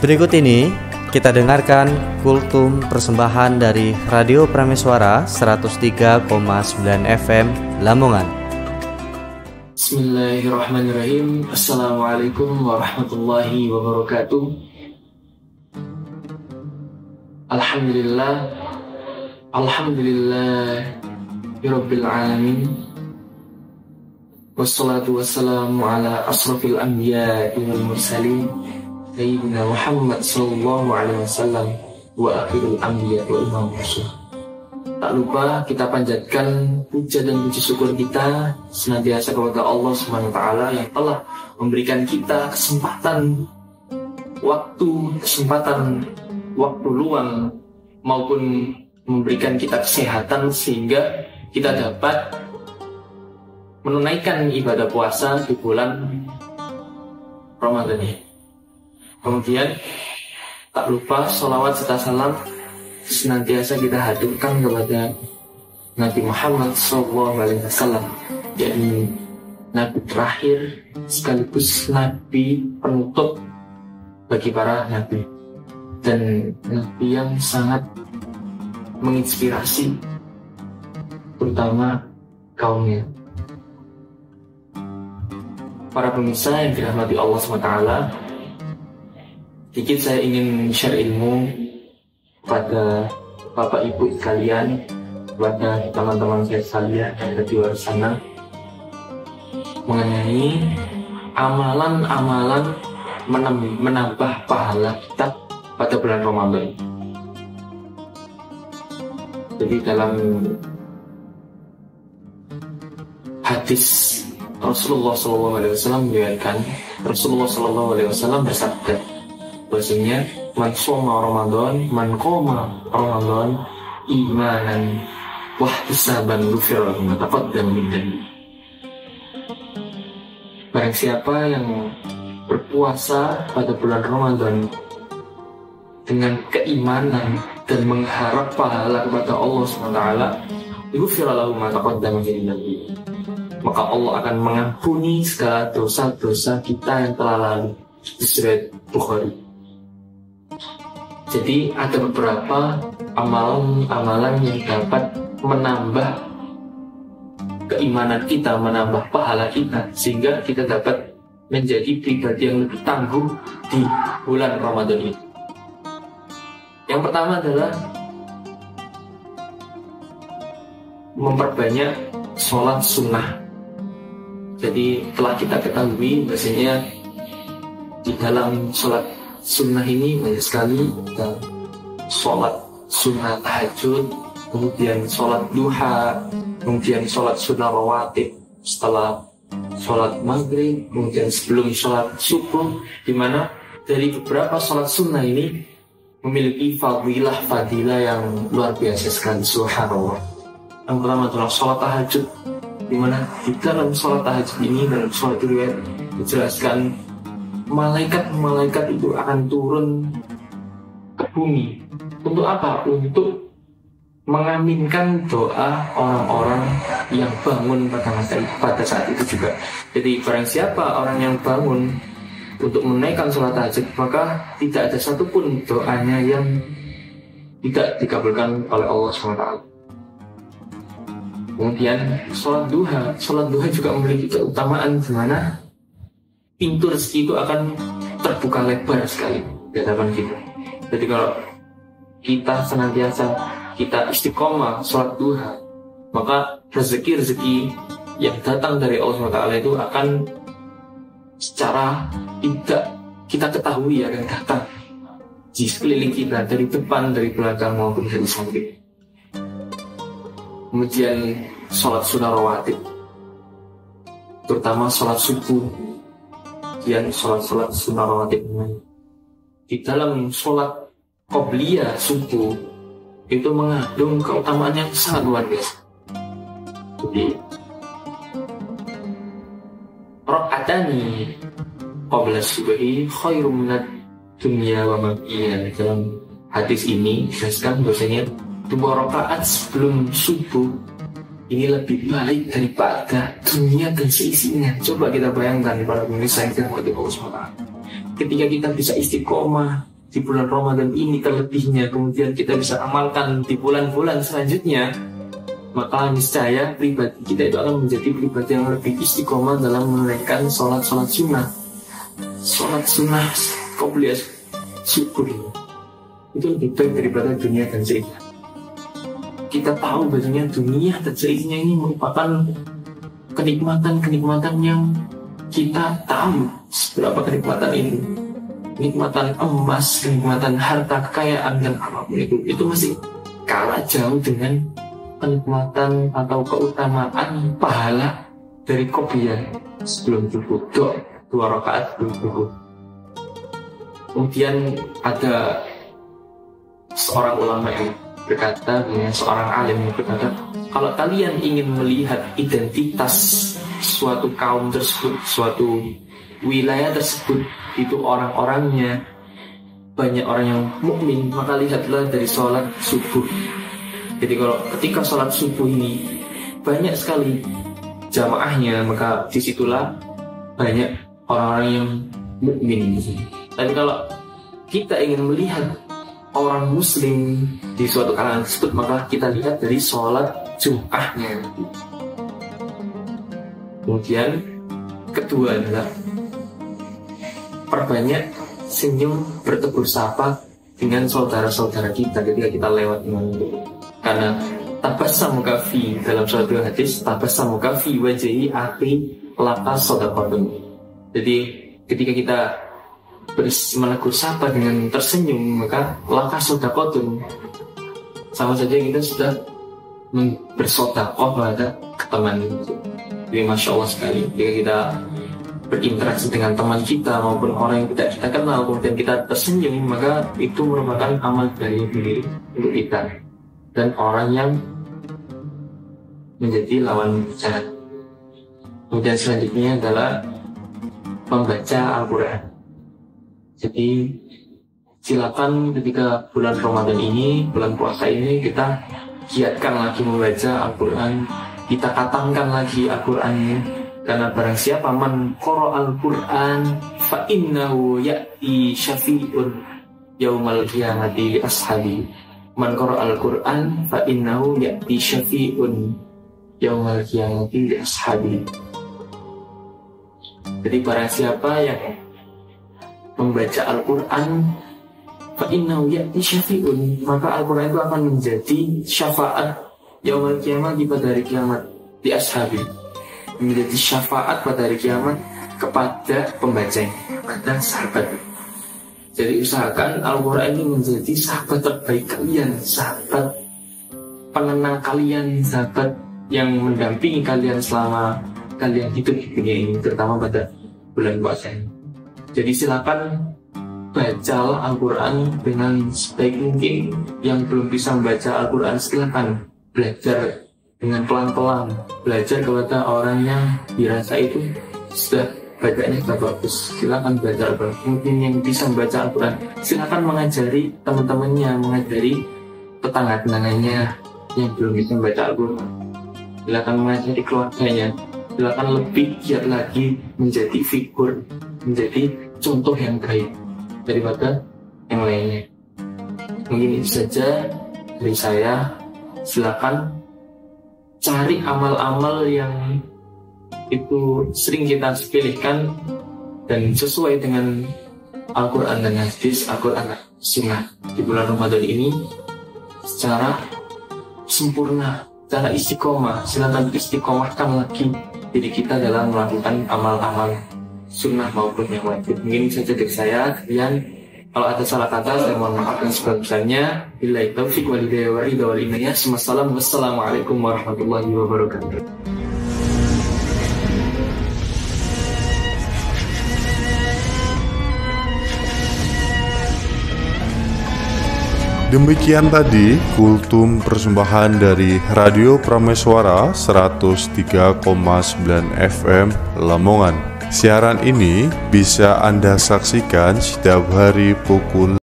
Berikut ini kita dengarkan kultum persembahan dari Radio Prameswara 103,9 FM Lamongan. Bismillahirrahmanirrahim. Assalamualaikum warahmatullahi wabarakatuh. Alhamdulillah Rabbil alamin. Wassalatu wassalamu ala asrafil anbiya'i wal mursalin Sayyidina Muhammad sallallahu alaihi wasallam wa akhirul anbiya wa imam rasul. Tak lupa kita panjatkan puja dan puji syukur kita senantiasa kepada Allah Subhanahu wa taala yang telah memberikan kita kesempatan waktu luang maupun memberikan kita kesehatan sehingga kita dapat menunaikan ibadah puasa di bulan Ramadan ini. Kemudian tak lupa sholawat serta salam senantiasa kita haturkan kepada Nabi Muhammad SAW, yakni Nabi terakhir sekaligus Nabi penutup bagi para Nabi dan Nabi yang sangat menginspirasi terutama kaumnya. Para pemirsa yang dirahmati Allah SWT, sedikit saya ingin share ilmu kepada Bapak Ibu sekalian, kepada teman-teman saya sekalian yang ada di luar sana mengenai amalan-amalan menambah pahala kita pada bulan Ramadan. Jadi dalam hadis Rasulullah SAW meriwayatkan, Rasulullah SAW bersabda bahwasanya man qoma Ramadan imanan wa ihtisaban ghufira lahu ma taqaddama min dhanbi. Barang siapa yang berpuasa pada bulan Ramadan dengan keimanan dan mengharap pahala kepada Allah SWT, ghufira lahu ma taqaddama min dhanbi, maka Allah akan mengampuni segala dosa-dosa kita yang telah lalu. Riwayat Bukhari. Jadi ada beberapa amalan-amalan yang dapat menambah keimanan kita, menambah pahala kita, sehingga kita dapat menjadi pribadi yang lebih tangguh di bulan Ramadan ini. Yang pertama adalah memperbanyak sholat sunnah. Jadi telah kita ketahui bahasanya di dalam sholat sunnah ini banyak sekali, kita sholat sunnah tahajud, kemudian sholat duha, kemudian sholat sunnah rawatib setelah sholat maghrib, kemudian sebelum sholat subuh, di mana dari beberapa sholat sunnah ini memiliki fadilah yang luar biasa sekali, subhanallah. Yang pertama adalah sholat tahajud, di mana di dalam sholat tahajud ini dalam sholat riwayat dijelaskan malaikat itu akan turun ke bumi. Untuk apa? Untuk mengaminkan doa orang-orang yang bangun pada saat itu juga. Jadi barang siapa orang yang bangun untuk menaikkan sholat tahajud, maka tidak ada satupun doanya yang tidak dikabulkan oleh Allah SWT. Kemudian sholat duha juga memiliki keutamaan di mana pintu rezeki itu akan terbuka lebar sekali di hadapan kita. Jadi kalau kita senantiasa kita istiqomah sholat duha, maka rezeki yang datang dari Allah SWT itu akan secara tidak kita ketahui akan datang di sekeliling kita, dari depan, dari belakang maupun dari samping. Kemudian sholat sunnah rawatib, terutama sholat subuh, kemudian sholat sunnah rawatib. Di dalam sholat qobliyah subuh itu mengandung keutamaan yang sangat luar biasa. Jadi rakaatani qabla subhi khairum minad dunya wa ma fiha. Dalam hadis ini dijelaskan bahwasanya 2 rakaat sebelum subuh ini lebih baik daripada dunia dan seisinya. Coba kita bayangkan para pemirsa yang dirahmati Allah SWT. Ketika kita bisa istiqomah di bulan Ramadan ini terlebihnya, kemudian kita bisa amalkan di bulan-bulan selanjutnya, maka niscaya pribadi kita itu akan menjadi pribadi yang lebih istiqomah dalam menunaikan sholat sunnah. Sholat sunnah qobliyah syukur itu lebih baik daripada dunia dan seisinya. Kita tahu bahwasanya dunia dan seisinya ini merupakan kenikmatan yang kita tahu seberapa kenikmatan itu. Kenikmatan emas, kenikmatan harta kekayaan dan apapun itu masih kalah jauh dengan kenikmatan atau keutamaan pahala dari qobliyah sebelum subuh, 2 rakaat sebelum subuh. Kemudian ada seorang ulama yang berkata, seorang alim yang berkata, kalau kalian ingin melihat identitas suatu kaum tersebut, suatu wilayah tersebut itu orang-orangnya banyak orang yang mukmin, maka lihatlah dari sholat subuh. Jadi kalau ketika sholat subuh ini banyak sekali jamaahnya, maka disitulah banyak orang-orang yang mukmin. Tapi kalau kita ingin melihat orang muslim di suatu kalangan tersebut, maka kita lihat dari sholat Jum'ahnya. Kemudian kedua adalah perbanyak senyum bertegur sapa dengan saudara-saudara kita ketika kita lewat dengan itu. Karena tabassamu kafi dalam suatu hadis, tabassamu kafi wajhi akhi laka shadaqatun. Jadi ketika kita menegur sapa dengan tersenyum, maka laka shadaqatun, sama saja kita sudah bersedekah pada teman itu. Jadi masya Allah sekali jika kita berinteraksi dengan teman kita maupun orang yang tidak kita kenal, kemudian kita tersenyum, maka itu merupakan amal dari diri untuk kita dan orang yang menjadi lawan jahat. Kemudian selanjutnya adalah membaca Al-Quran. Jadi silakan ketika bulan Ramadan ini, bulan puasa ini, kita giatkan lagi membaca Al-Quran, kita katakan lagi Al-Qurannya. Karena barang siapa man qara al-Quran fa innahu ya'ti syafi'un yaumal qiyamati li ashabi. Man qara al-Quran fa innahu ya'ti syafi'un yaumal qiyamati li ashabi. Jadi barang siapa yang membaca Al-Quran fa innahu ya'ti syafi'un, maka Al-Quran itu akan menjadi syafaat yaumal qiyamati pada hari kiamat di ashabi, menjadi syafaat pada hari kiamat kepada pembacanya, kepada sahabat. Jadi usahakan Al-Quran ini menjadi sahabat terbaik kalian, sahabat penenang kalian, sahabat yang mendampingi kalian selama kalian hidup di dunia ini, terutama pada bulan puasa ini. Jadi silakan bacalah Al-Quran dengan sebaik mungkin. Yang belum bisa membaca Al-Quran silakan belajar dengan pelan-pelan, belajar kepada orang yang dirasa itu sudah bacanya sudah bagus. Silakan baca Al-Quran. Mungkin yang bisa membaca Al-Quran silakan mengajari teman-temannya, mengajari tetangga-tetangganya yang belum bisa membaca Al-Quran. Silakan mengajari keluarganya. Silakan lebih giat lagi menjadi figur, menjadi contoh yang baik daripada yang lainnya. Mungkin itu saja dari saya. Silakan cari amal-amal yang itu sering kita sepelekan dan sesuai dengan Al-Quran dan hadis, Al-Quran dan Sunnah di bulan Ramadan ini secara sempurna, secara istiqomah. Silakan istiqomahkan lagi diri kita dalam melakukan amal-amal sunnah maupun yang wajib. Mungkin saja dari saya. Kemudian kalau ada salah kata, saya mohon maaf dan sebesar-besarnya. Billahi taufiq wal hidayah wal ridha wal inayah. Wassalamualaikum warahmatullahi wabarakatuh. Demikian tadi kultum persembahan dari Radio Prameswara 103,9 FM Lamongan. Siaran ini bisa Anda saksikan setiap hari pukul